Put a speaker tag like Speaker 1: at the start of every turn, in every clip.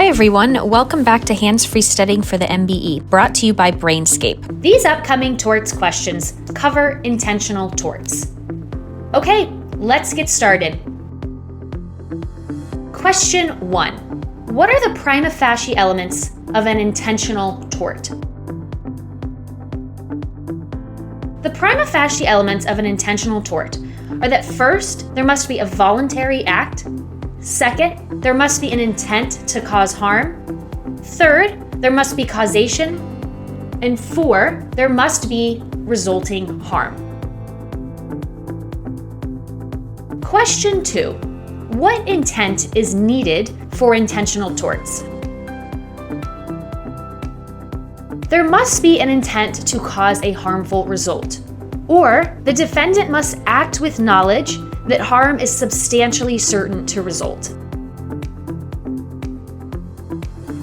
Speaker 1: everyone, welcome back to Hands-Free Studying for the MBE, brought to you by Brainscape.
Speaker 2: These upcoming torts questions cover intentional torts. Okay, let's get started. Question 1. What are the prima facie elements of an intentional tort? The prima facie elements of an intentional tort are that first, there must be a voluntary act. Second, there must be an intent to cause harm. Third, there must be causation. And 4, there must be resulting harm. Question 2. What intent is needed for intentional torts? There must be an intent to cause a harmful result, or the defendant must act with knowledge that harm is substantially certain to result.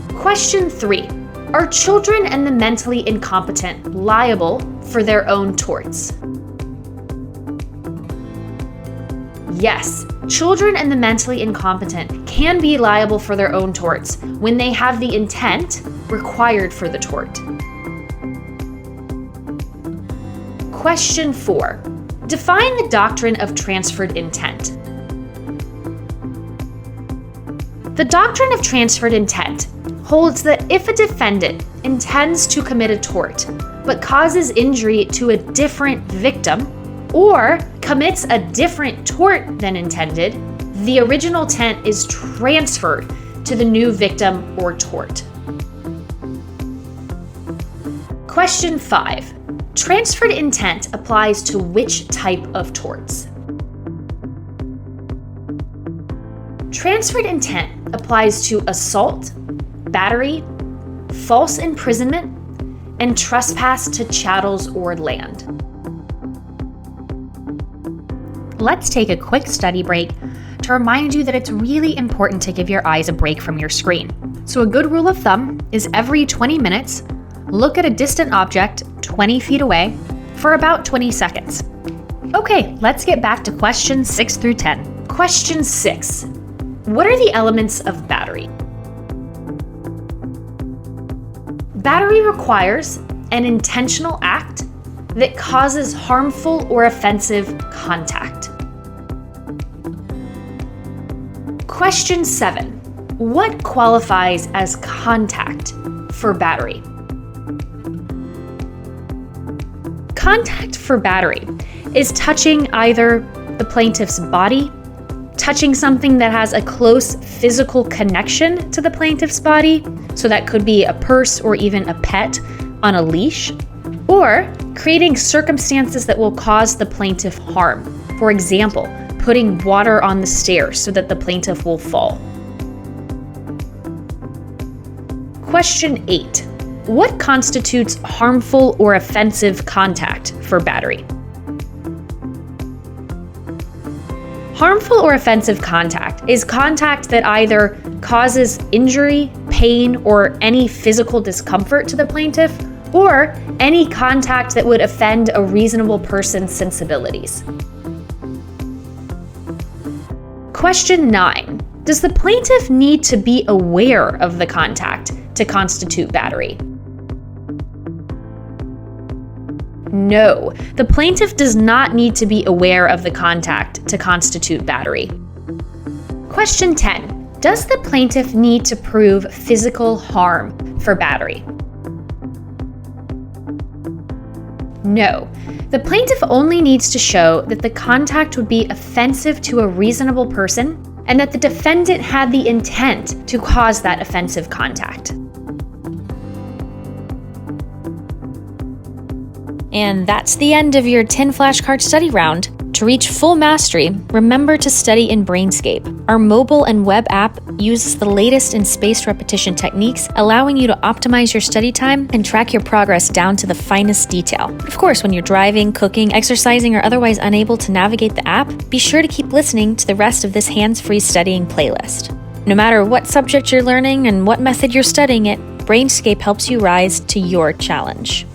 Speaker 2: Question 3. Are children and the mentally incompetent liable for their own torts? Yes, children and the mentally incompetent can be liable for their own torts when they have the intent required for the tort. Question 4. Define the doctrine of transferred intent. The doctrine of transferred intent holds that if a defendant intends to commit a tort but causes injury to a different victim or commits a different tort than intended, the original intent is transferred to the new victim or tort. Question 5. Transferred intent applies to which type of torts? Transferred intent applies to assault, battery, false imprisonment, and trespass to chattels or land. Let's take a quick study break to remind you that it's really important to give your eyes a break from your screen. So a good rule of thumb is every 20 minutes, look at a distant object 20 feet away for about 20 seconds. Okay, let's get back to questions 6 through 10. Question 6. What are the elements of battery? Battery requires an intentional act that causes harmful or offensive contact. Question 7. What qualifies as contact for battery? Contact for battery is touching either the plaintiff's body, touching something that has a close physical connection to the plaintiff's body, so that could be a purse or even a pet on a leash, or creating circumstances that will cause the plaintiff harm. For example, putting water on the stairs so that the plaintiff will fall. Question 8. What constitutes harmful or offensive contact for battery? Harmful or offensive contact is contact that either causes injury, pain, or any physical discomfort to the plaintiff, or any contact that would offend a reasonable person's sensibilities. Question 9. Does the plaintiff need to be aware of the contact to constitute battery? No, the plaintiff does not need to be aware of the contact to constitute battery. Question 10. Does the plaintiff need to prove physical harm for battery? No, the plaintiff only needs to show that the contact would be offensive to a reasonable person and that the defendant had the intent to cause that offensive contact.
Speaker 1: And that's the end of your 10 flashcard study round. To reach full mastery, remember to study in Brainscape. Our mobile and web app uses the latest in spaced repetition techniques, allowing you to optimize your study time and track your progress down to the finest detail. But of course, when you're driving, cooking, exercising, or otherwise unable to navigate the app, be sure to keep listening to the rest of this hands-free studying playlist. No matter what subject you're learning and what method you're studying it, Brainscape helps you rise to your challenge.